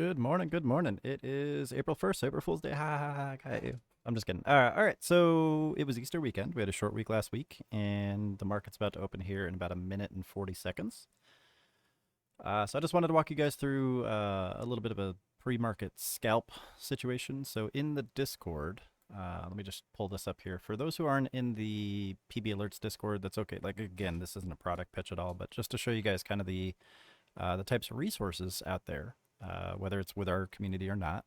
Good morning, good morning. It is April 1st, April Fool's Day. Ha ha ha. Okay. I'm just kidding. All right, so it was Easter weekend. We had a short week last week, and the market's about to open here in about a minute and 40 seconds. So I just wanted to walk you guys through a little bit of a pre-market scalp situation. So in the Discord, let me just pull this up here. For those who aren't in the PBAlerts Discord, that's okay. Like, again, this isn't a product pitch at all, but just to show you guys kind of the types of resources out there, whether it's with our community or not.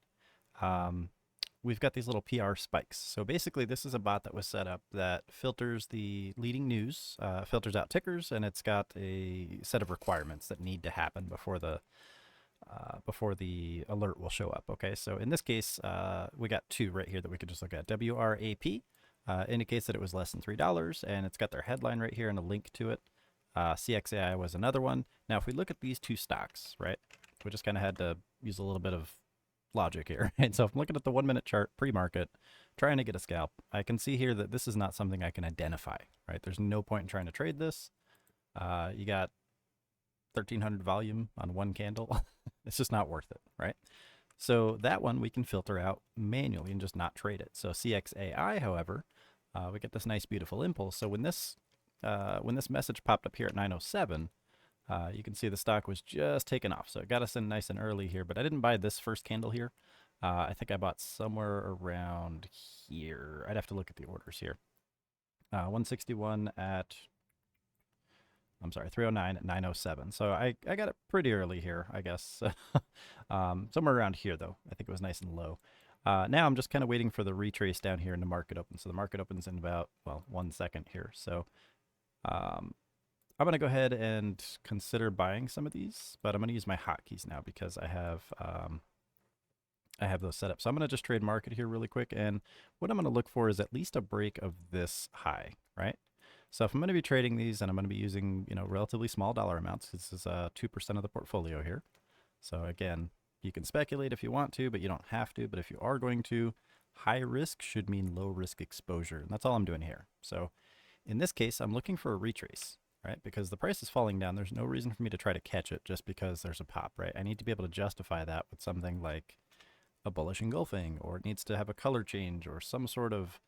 We've got these little PR spikes. So basically, this is a bot that was set up that filters the leading news, filters out tickers, and it's got a set of requirements that need to happen before the alert will show up. Okay, so in this case, we got two right here that we could just look at. WRAP indicates that it was less than $3, and it's got their headline right here and a link to it. CXAI was another one. Now, if we look at these two stocks, right, we just kind of had to use a little bit of logic here. And so if I'm looking at the 1 minute chart pre-market, trying to get a scalp, I can see here that this is not something I can identify, right? There's no point in trying to trade this. You got 1,300 volume on one candle. It's just not worth it, right? So that one we can filter out manually and just not trade it. So CXAI, however, we get this nice, beautiful impulse. So when this message popped up here at 9:07, you can see the stock was just taking off. So it got us in nice and early here, but I didn't buy this first candle here. I think I bought somewhere around here. I'd have to look at the orders here. 161 at, I'm sorry, 309 at 9:07. So I got it pretty early here, I guess. Somewhere around here, though. I think it was nice and low. Now I'm just kind of waiting for the retrace down here and the market open. So the market opens in about, well, 1 second here. So I'm going to go ahead and consider buying some of these, but I'm going to use my hotkeys now because I have those set up. So I'm going to just trade market here really quick. And what I'm going to look for is at least a break of this high, right? So if I'm going to be trading these and I'm going to be using, relatively small dollar amounts, this is 2% of the portfolio here. So again, you can speculate if you want to, but you don't have to. But if you are going to, high risk should mean low risk exposure. And that's all I'm doing here. So in this case, I'm looking for a retrace, right? Because the price is falling down. There's no reason for me to try to catch it just because there's a pop, right? I need to be able to justify that with something like a bullish engulfing, or it needs to have a color change or some sort of,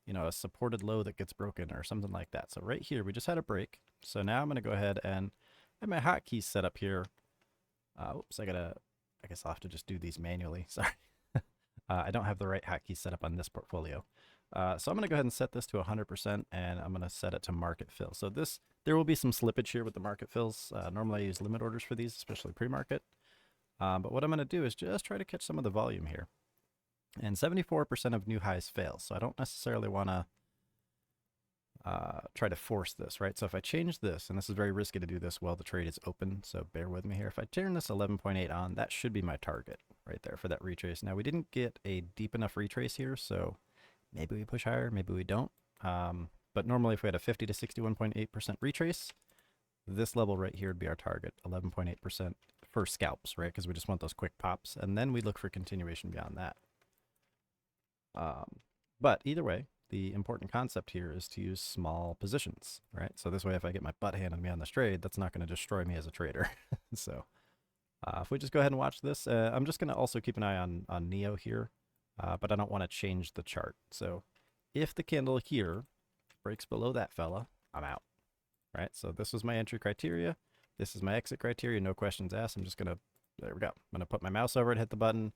a supported low that gets broken or something like that. So right here, we just had a break. So now I'm going to go ahead and have my hotkeys set up here. Oops, I guess I'll have to just do these manually. Sorry. I don't have the right hotkeys set up on this portfolio. So I'm going to go ahead and set this to 100%, and I'm going to set it to market fill. So there will be some slippage here with the market fills. Normally I use limit orders for these, especially pre-market. But what I'm going to do is just try to catch some of the volume here. And 74% of new highs fail, so I don't necessarily want to try to force this, right? So if I change this, and this is very risky to do this while the trade is open, so bear with me here. If I turn this 11.8 on, that should be my target right there for that retrace. Now, we didn't get a deep enough retrace here, so maybe we push higher, maybe we don't. But normally if we had a 50 to 61.8% retrace, this level right here would be our target, 11.8% for scalps, right? Because we just want those quick pops. And then we look for continuation beyond that. But either way, the important concept here is to use small positions, right? So this way, if I get my butt handed to me on this trade, that's not going to destroy me as a trader. So if we just go ahead and watch this, I'm just going to also keep an eye on Neo here. But I don't want to change the chart. So if the candle here breaks below that fella, I'm out, right? So this was my entry criteria. This is my exit criteria. No questions asked. I'm just going to, there we go. I'm going to put my mouse over it, hit the button.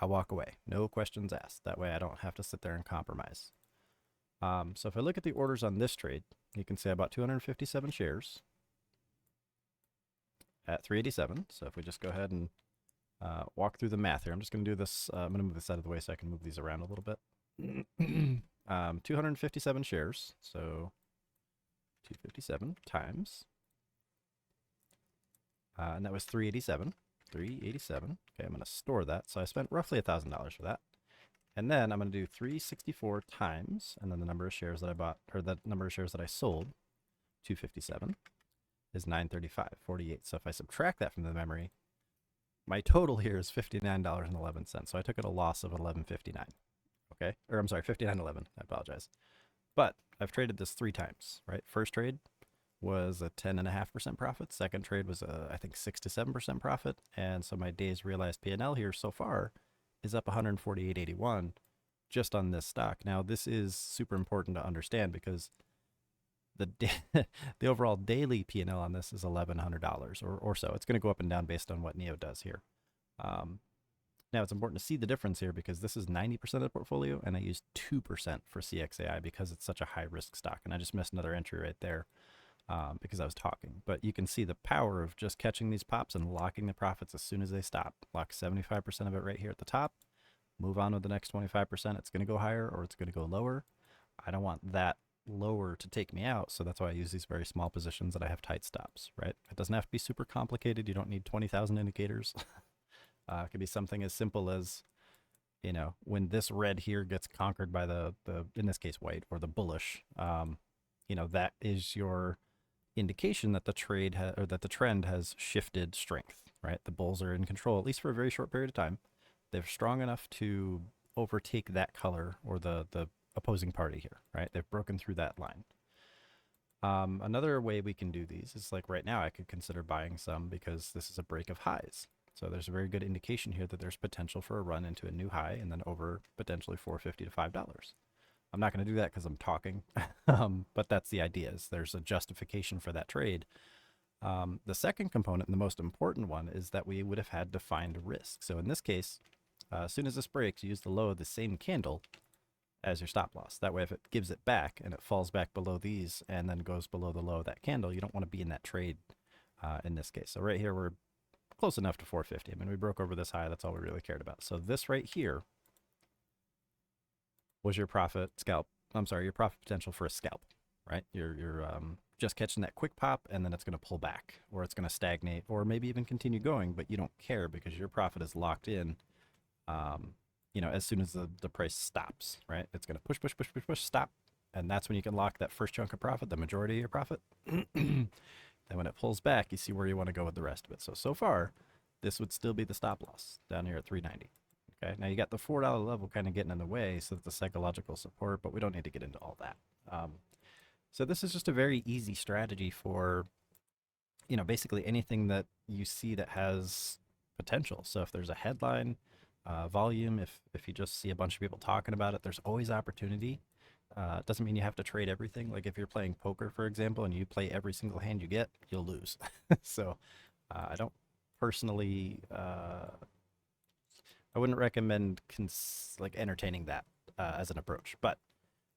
I'll walk away. No questions asked. That way I don't have to sit there and compromise. So if I look at the orders on this trade, you can see I bought 257 shares at 387. So if we just go ahead and walk through the math here. I'm just going to do this. I'm going to move this out of the way so I can move these around a little bit. 257 shares. So 257 times. And that was 387. 387. Okay, I'm going to store that. So I spent roughly $1,000 for that. And then I'm going to do 364 times, and then the number of shares that I bought, or the number of shares that I sold, 257, is 935.48. So if I subtract that from the memory, my total here is $59.11. So I took it a loss of $11.59. Okay, or I'm sorry, $59.11. I apologize. But I've traded this 3 times, right? First trade, was a 10.5% profit. Second trade was I think 6 to 7% profit. And so my days realized P&L here so far is up 148.81 just on this stock. Now this is super important to understand because the the overall daily P&L on this is $1,100 or so. It's going to go up and down based on what NEO does here. Now it's important to see the difference here because this is 90% of the portfolio and I used 2% for CXAI because it's such a high risk stock. And I just missed another entry right there because I was talking. But you can see the power of just catching these pops and locking the profits as soon as they stop. Lock 75% of it right here at the top. Move on with the next 25%. It's going to go higher or it's going to go lower. I don't want that lower to take me out, so that's why I use these very small positions that I have tight stops, right? It doesn't have to be super complicated. You don't need 20,000 indicators. It could be something as simple as, you know, when this red here gets conquered by the in this case white or the bullish, you know, that is your indication that the trade or that the trend has shifted strength, right? The bulls are in control at least for a very short period of time. They're strong enough to overtake that color or the opposing party here, right? They've broken through that line. Another way we can do these is like right now I could consider buying some because this is a break of highs. So there's a very good indication here that there's potential for a run into a new high and then over potentially $4.50 to $5. I'm not going to do that because I'm talking, but that's the idea. Is there's a justification for that trade. The second component and the most important one is that we would have had defined risk. So in this case, as soon as this breaks, use the low of the same candle as your stop loss. That way, if it gives it back and it falls back below these and then goes below the low of that candle, you don't want to be in that trade in this case. So right here, we're close enough to 450. I mean, we broke over this high. That's all we really cared about. So this right here was your profit scalp. I'm sorry, your profit potential for a scalp, right? You're just catching that quick pop and then it's going to pull back or it's going to stagnate or maybe even continue going, but you don't care because your profit is locked in. You know, as soon as the price stops, right? It's going to push, push, push, push, push, stop. And that's when you can lock that first chunk of profit, the majority of your profit. Then when it pulls back, you see where you want to go with the rest of it. So far, this would still be the stop loss down here at 390. Okay, now you got the $4 level kind of getting in the way, so that's the psychological support, but we don't need to get into all that. So this is just a very easy strategy for, you know, basically anything that you see that has potential. So if there's a headline, volume, if you just see a bunch of people talking about it, there's always opportunity. It doesn't mean you have to trade everything. Like if you're playing poker, for example, and you play every single hand you get, you'll lose. So I don't personally, I wouldn't recommend like entertaining that as an approach. But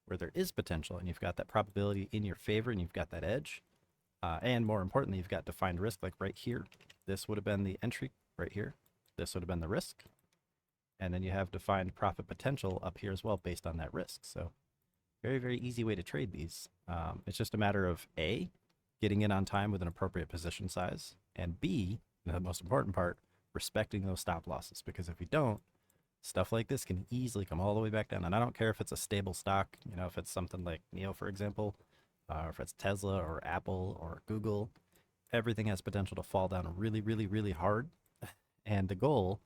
where there is potential and you've got that probability in your favor and you've got that edge, and more importantly, you've got defined risk, like right here. This would have been the entry right here. This would have been the risk. And then you have defined profit potential up here as well based on that risk. So very, very easy way to trade these. It's just a matter of A, getting in on time with an appropriate position size, and B, the most important part, respecting those stop losses. Because if you don't, stuff like this can easily come all the way back down. And I don't care if it's a stable stock, you know, if it's something like NEO, for example, or if it's Tesla or Apple or Google, everything has potential to fall down really, really, really hard. And the goal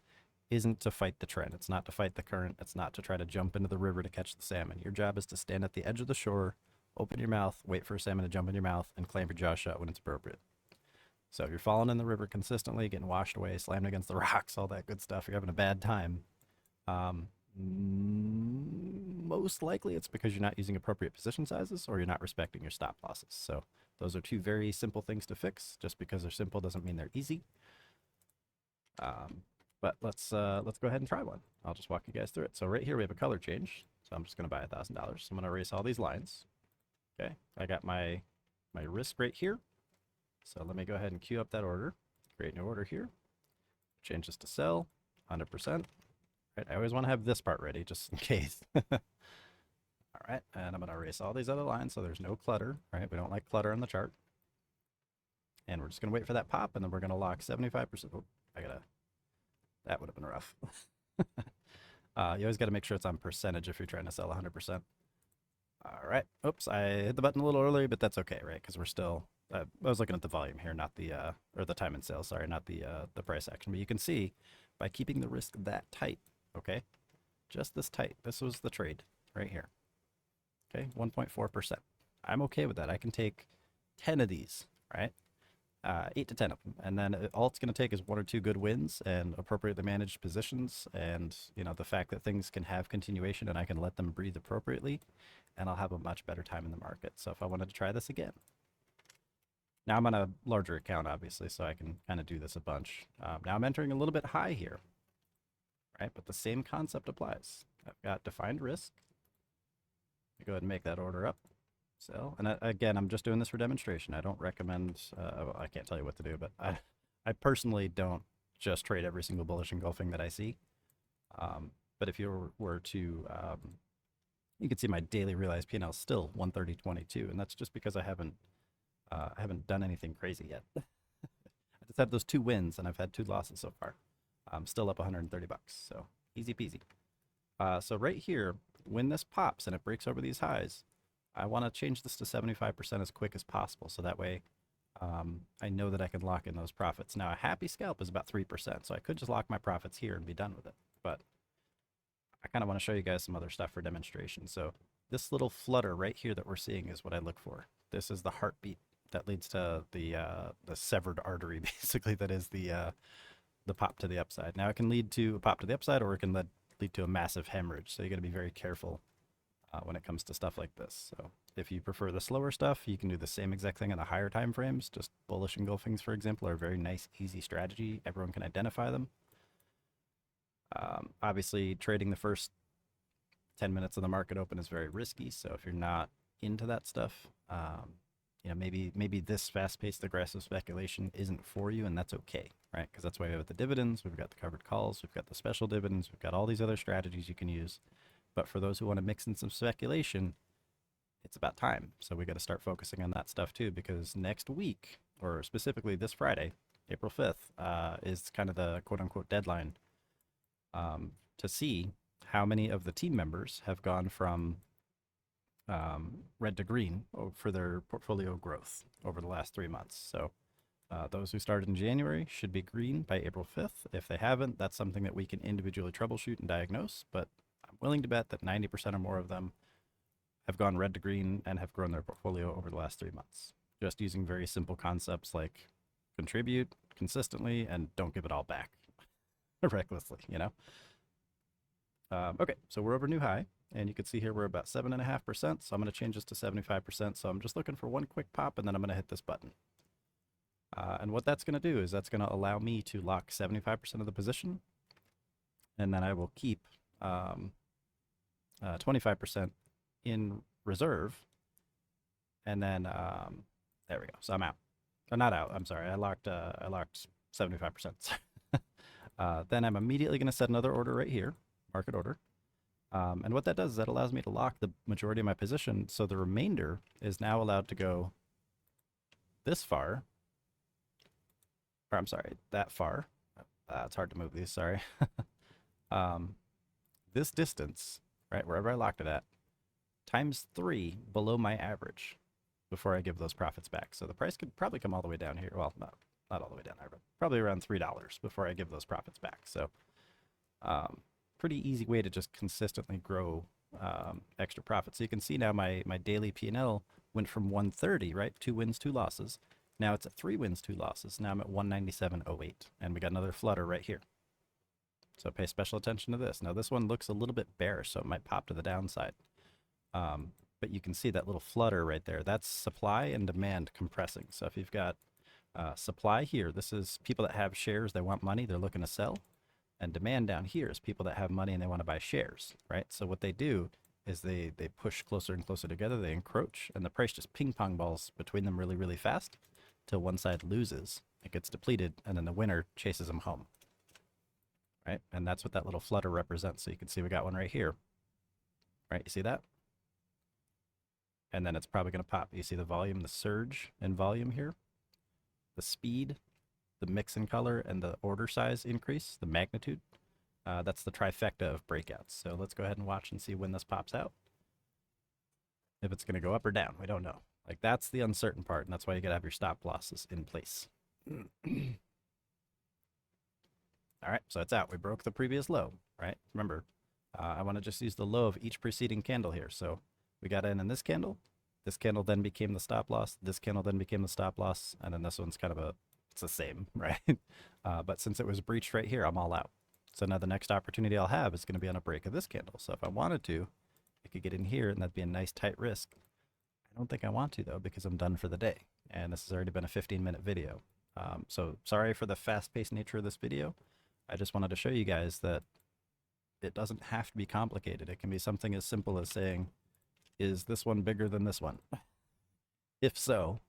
isn't to fight the trend. It's not to fight the current. It's not to try to jump into the river to catch the salmon. Your job is to stand at the edge of the shore, open your mouth, wait for a salmon to jump in your mouth, and clamp your jaw shut when it's appropriate. So if you're falling in the river consistently, getting washed away, slammed against the rocks, all that good stuff, you're having a bad time, most likely it's because you're not using appropriate position sizes or you're not respecting your stop losses. So those are two very simple things to fix. Just because they're simple doesn't mean they're easy. But let's go ahead and try one. I'll just walk you guys through it. So right here we have a color change. So I'm just going to buy $1,000. So I'm going to erase all these lines. Okay, I got my risk right here. So let me go ahead and queue up that order. Create new order here. Change this to sell, 100%. Right, I always want to have this part ready just in case. All right, and I'm going to erase all these other lines so there's no clutter. Right, we don't like clutter on the chart. And we're just going to wait for that pop, and then we're going to lock 75%. Oh, that would have been rough. You always got to make sure it's on percentage if you're trying to sell 100%. All right. Oops, I hit the button a little early, but that's okay, right? Because we're still, I was looking at the volume here, not the, or the time and sale, sorry, not the price action. But you can see by keeping the risk that tight, okay? Just this tight. This was the trade right here. Okay, 1.4%. I'm okay with that. I can take 10 of these, right? 8 to 10 of them. And then all it's going to take is 1 or 2 good wins and appropriately managed positions. And, you know, the fact that things can have continuation and I can let them breathe appropriately, and I'll have a much better time in the market. So if I wanted to try this again. Now I'm on a larger account, obviously, so I can kind of do this a bunch. Now I'm entering a little bit high here, right? But the same concept applies. I've got defined risk. Go ahead and make that order up. Sell. And again, I'm just doing this for demonstration. I don't recommend, well, I can't tell you what to do, but I personally don't just trade every single bullish engulfing that I see. But if you were to, you can see my daily realized P&L is still 130.22, and that's just because I haven't done anything crazy yet. I just had those 2 wins, and I've had 2 losses so far. I'm still up 130 bucks, so easy peasy. So right here, when this pops and it breaks over these highs, I want to change this to 75% as quick as possible, so that way I know that I can lock in those profits. Now, a happy scalp is about 3%, so I could just lock my profits here and be done with it, but I kind of want to show you guys some other stuff for demonstration. So this little flutter right here that we're seeing is what I look for. This is the heartbeat that leads to the severed artery, basically, that is the pop to the upside. Now, it can lead to a pop to the upside, or it can lead to a massive hemorrhage, so you got to be very careful when it comes to stuff like this. So if you prefer the slower stuff, you can do the same exact thing in the higher time frames. Just bullish engulfings, for example, are a very nice, easy strategy. Everyone can identify them. Obviously, trading the first 10 minutes of the market open is very risky. So if you're not into that stuff, you know, maybe this fast-paced, aggressive speculation isn't for you, and that's okay, right? Because that's why we have the dividends, we've got the covered calls, we've got the special dividends, we've got all these other strategies you can use. But for those who want to mix in some speculation, it's about time. So we got to start focusing on that stuff too, because next week, or specifically this Friday, April 5th, is kind of the quote-unquote deadline to see how many of the team members have gone from red to green for their portfolio growth over the last 3 months. So those who started in January should be green by April 5th. If they haven't, that's something that we can individually troubleshoot and diagnose, but I'm willing to bet that 90% or more of them have gone red to green and have grown their portfolio over the last 3 months, just using very simple concepts like contribute consistently and don't give it all back recklessly, you know? Okay, so we're over new high, and you can see here we're about 7.5%, so I'm going to change this to 75%, so I'm just looking for one quick pop, and then I'm going to hit this button. And what that's going to do is that's going to allow me to lock 75% of the position, and then I will keep 25% in reserve, and then there we go. So I'm out. Or not out. I'm sorry. I locked 75%. Then I'm immediately going to set another order right here, market order. And what that does is that allows me to lock the majority of my position, so the remainder is now allowed to go this far. Or I'm sorry, that far. It's hard to move these. Sorry. This distance, right, wherever I locked it at, times 3 below my average before I give those profits back. So the price could probably come all the way down here. Well, not all the way down there, but probably around $3 before I give those profits back. So pretty easy way to just consistently grow extra profits. So you can see now my daily P&L went from 130, right? 2 wins, 2 losses. Now it's at 3 wins, 2 losses. Now I'm at 197.08, and we got another flutter right here. So pay special attention to this. Now this one looks a little bit bearish, so it might pop to the downside. But you can see that little flutter right there. That's supply and demand compressing. So if you've got supply here, this is people that have shares, they want money, they're looking to sell. And demand down here is people that have money and they want to buy shares, right? So what they do is they push closer and closer together, they encroach, and the price just ping pong balls between them really, really fast till one side loses, it gets depleted, and then the winner chases them home, right? And that's what that little flutter represents. So you can see we got one right here, right? You see that? And then it's probably going to pop. You see the volume, the surge in volume here, the speed, the mix in color, and the order size increase, the magnitude. That's the trifecta of breakouts. So let's go ahead and watch and see when this pops out. If it's going to go up or down, we don't know. Like, that's the uncertain part, and that's why you got to have your stop losses in place. All right, so it's out. We broke the previous low, right? Remember, I want to just use the low of each preceding candle here. So we got in this candle, This candle then became the stop loss. This candle then became the stop loss. And then this one's kind of it's the same, right? But since it was breached right here, I'm all out. So now the next opportunity I'll have is going to be on a break of this candle. So if I wanted to, I could get in here and that'd be a nice tight risk. I don't think I want to though, because I'm done for the day. And this has already been a 15-minute video. So sorry for the fast-paced nature of this video. I just wanted to show you guys that it doesn't have to be complicated. It can be something as simple as saying, is this one bigger than this one? If so,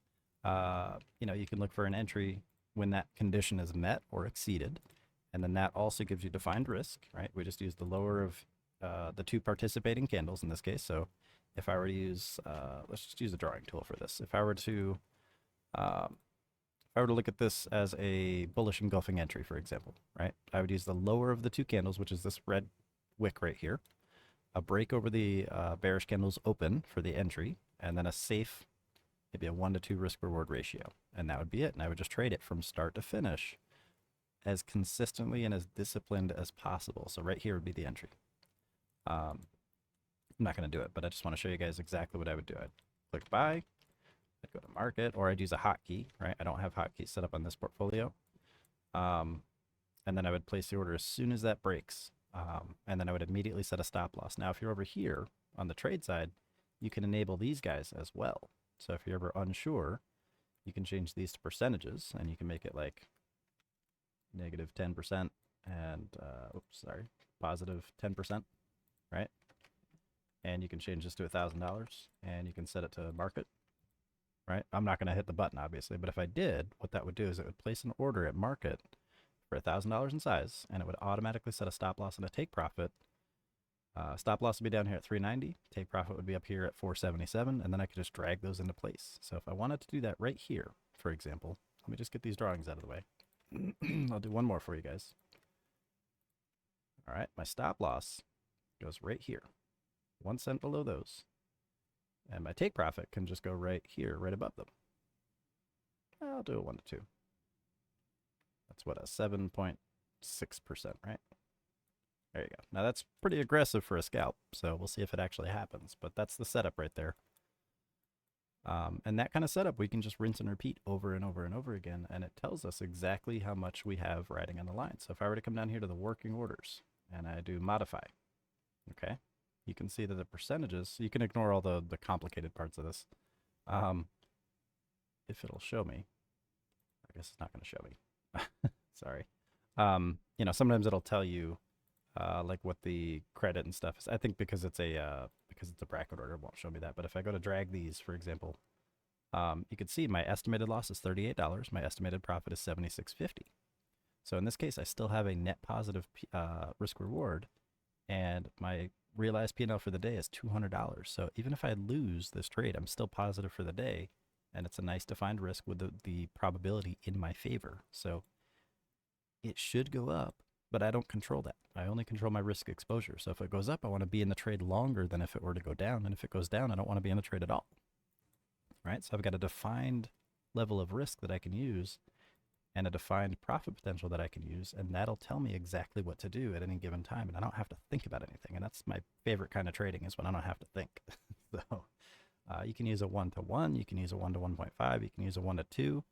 you can look for an entry when that condition is met or exceeded. And then that also gives you defined risk, right? We just use the lower of the two participating candles in this case. So if I were to use, let's just use a drawing tool for this. If I were to look at this as a bullish engulfing entry, for example, right? I would use the lower of the two candles, which is this red wick right here, a break over the bearish candles open for the entry, and then a safe, maybe a 1 to 2 risk reward ratio. And that would be it. And I would just trade it from start to finish as consistently and as disciplined as possible. So right here would be the entry. I'm not going to do it, but I just want to show you guys exactly what I would do. I'd click buy, I'd go to market, or I'd use a hotkey, right? I don't have hotkeys set up on this portfolio. And then I would place the order as soon as that breaks. And then I would immediately set a stop loss. Now, if you're over here on the trade side, you can enable these guys as well. So if you're ever unsure, you can change these to percentages, and you can make it like negative 10% and, positive 10%, right? And you can change this to $1,000, and you can set it to market, right? I'm not going to hit the button, obviously, but if I did, what that would do is it would place an order at market for $1,000 in size, and it would automatically set a stop loss and a take profit. Stop loss would be down here at 390, take profit would be up here at 477, and then I could just drag those into place. So if I wanted to do that right here, for example, let me just get these drawings out of the way. I'll do one more for you guys. All right, my stop loss goes right here, 1 cent below those. And my take profit can just go right here, right above them. I'll do a 1 to 2. That's what, a 7.6%, right? There you go. Now that's pretty aggressive for a scalp, so we'll see if it actually happens. But that's the setup right there. And that kind of setup, we can just rinse and repeat over and over and over again, and it tells us exactly how much we have riding on the line. So if I were to come down here to the working orders, and I do modify, okay, you can see that the percentages, you can ignore all the complicated parts of this. If it'll show me, I guess it's not going to show me. Sorry. Sometimes it'll tell you like what the credit and stuff is. I think because it's a bracket order, it won't show me that. But if I go to drag these, for example, you can see my estimated loss is $38. My estimated profit is $76.50. So in this case, I still have a net positive risk reward, and my realized P&L for the day is $200. So even if I lose this trade, I'm still positive for the day, and it's a nice defined risk with the probability in my favor. So it should go up, but I don't control that. I only control my risk exposure. So if it goes up, I want to be in the trade longer than if it were to go down. And if it goes down, I don't want to be in the trade at all. Right? So I've got a defined level of risk that I can use and a defined profit potential that I can use. And that'll tell me exactly what to do at any given time. And I don't have to think about anything. And that's my favorite kind of trading, is when I don't have to think. So you can use a 1-to-1. You can use a 1-to-1.5. You can use a 1-to-2.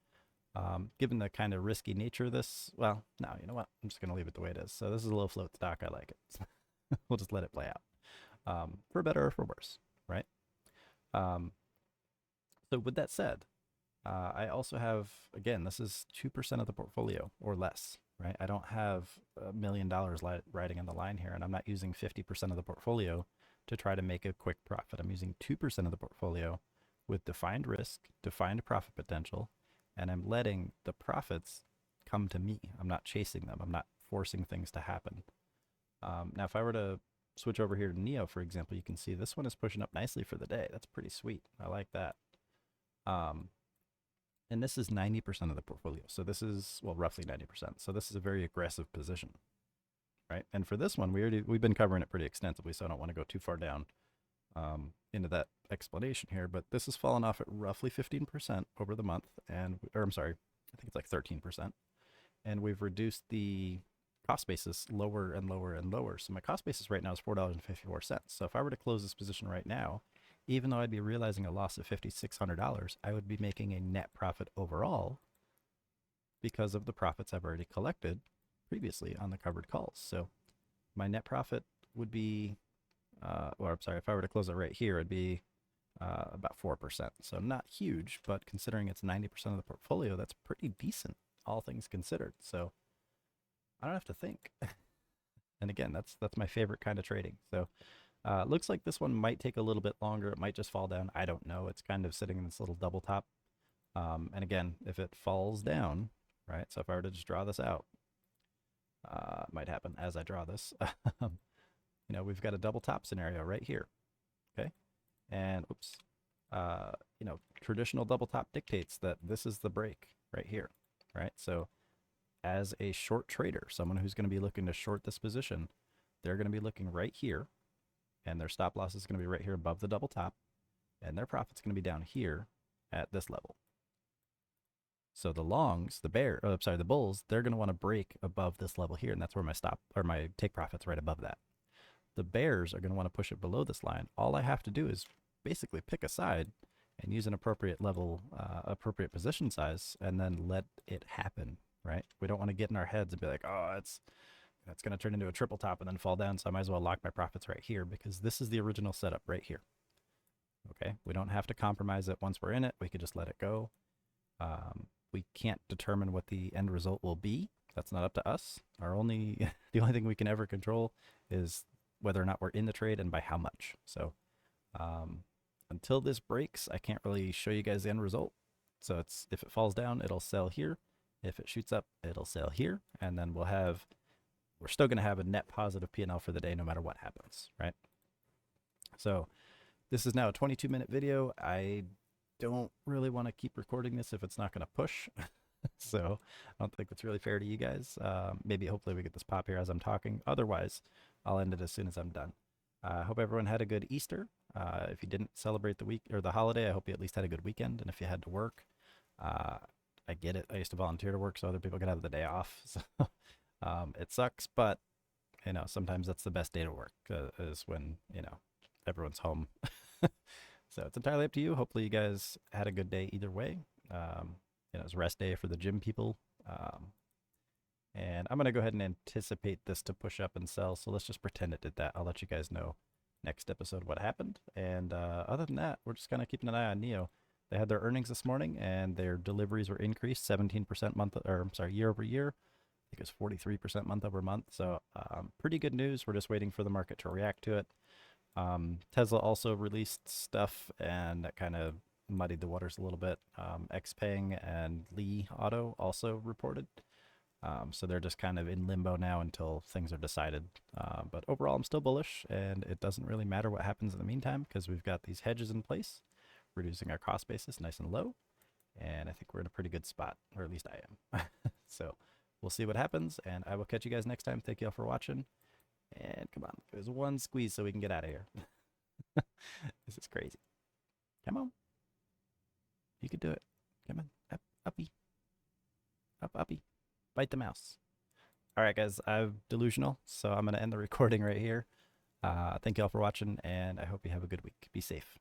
Given the kind of risky nature of this, well, no, you know what? I'm just going to leave it the way it is. So this is a low float stock. I like it. We'll just let it play out, for better or for worse, right? So with that said, I also have, again, this is 2% of the portfolio or less, right? I don't have $1 million riding on the line here, and I'm not using 50% of the portfolio to try to make a quick profit. I'm using 2% of the portfolio with defined risk, defined profit potential, and I'm letting the profits come to me. I'm not chasing them. I'm not forcing things to happen. Now, if I were to switch over here to Neo, for example, you can see this one is pushing up nicely for the day. That's pretty sweet. I like that. And this is 90% of the portfolio. So this is, well, roughly 90%. So this is a very aggressive position, right? And for this one, we've been covering it pretty extensively, so I don't want to go too far down into that explanation here, but this has fallen off at roughly 15% over the month, or I'm sorry, I think it's like 13%. And we've reduced the cost basis lower and lower and lower. So my cost basis right now is $4.54. So if I were to close this position right now, even though I'd be realizing a loss of $5,600, I would be making a net profit overall because of the profits I've already collected previously on the covered calls. So my net profit would be, or I'm sorry, if I were to close it right here, it'd be about 4%. So not huge, but considering it's 90% of the portfolio, that's pretty decent, all things considered. So I don't have to think. And again, that's my favorite kind of trading. So looks like this one might take a little bit longer. It might just fall down. I don't know. It's kind of sitting in this little double top. And again, if it falls down, right? So if I were to just draw this out, it might happen as I draw this. You know, we've got a double top scenario right here. Okay. And oops, you know, traditional double top dictates that this is the break right here, right? So as a short trader, someone who's going to be looking to short this position, they're going to be looking right here, and their stop loss is going to be right here above the double top, and their profit's going to be down here at this level. So the longs, the bulls, they're going to want to break above this level here, and that's where my stop or my take profit's right above that. The bears are going to want to push it below this line. All I have to do is basically pick a side and use an appropriate level, appropriate position size, and then let it happen, right? We don't want to get in our heads and be like, oh, it's going to turn into a triple top and then fall down, so I might as well lock my profits right here, because this is the original setup right here. Okay, we don't have to compromise it once we're in it. We could just let it go. We can't determine what the end result will be. That's not up to us. The only thing we can ever control is whether or not we're in the trade and by how much. So until this breaks, I can't really show you guys the end result. So it's, if it falls down, it'll sell here. If it shoots up, it'll sell here. And then we're still going to have a net positive P&L for the day no matter what happens, right? So this is now a 22-minute video. I don't really want to keep recording this if it's not going to push. So I don't think that's really fair to you guys. Maybe hopefully we get this pop here as I'm talking. Otherwise, I'll end it as soon as I'm done. I hope everyone had a good Easter. If you didn't celebrate the week or the holiday, I hope you at least had a good weekend. And if you had to work, I get it. I used to volunteer to work so other people could have the day off. So it sucks, but you know, sometimes that's the best day to work, is when, you know, everyone's home. So it's entirely up to you. Hopefully you guys had a good day either way. You know, it's rest day for the gym people. And I'm going to go ahead and anticipate this to push up and sell. So let's just pretend it did that. I'll let you guys know next episode what happened. And other than that, we're just kind of keeping an eye on NEO. They had their earnings this morning, and their deliveries were increased 17% year over year. I think it was 43% month over month. So pretty good news. We're just waiting for the market to react to it. Tesla also released stuff, and that kind of muddied the waters a little bit. XPeng and Li Auto also reported. So they're just kind of in limbo now until things are decided. But overall, I'm still bullish, and it doesn't really matter what happens in the meantime because we've got these hedges in place, reducing our cost basis nice and low. And I think we're in a pretty good spot, or at least I am. So we'll see what happens, and I will catch you guys next time. Thank you all for watching. And come on, there's one squeeze so we can get out of here. This is crazy. Come on. You can do it. Come on. Up, uppy. Up, uppy. Bite the mouse. All right, guys, I'm delusional, so I'm going to end the recording right here. Thank you all for watching, and I hope you have a good week. Be safe.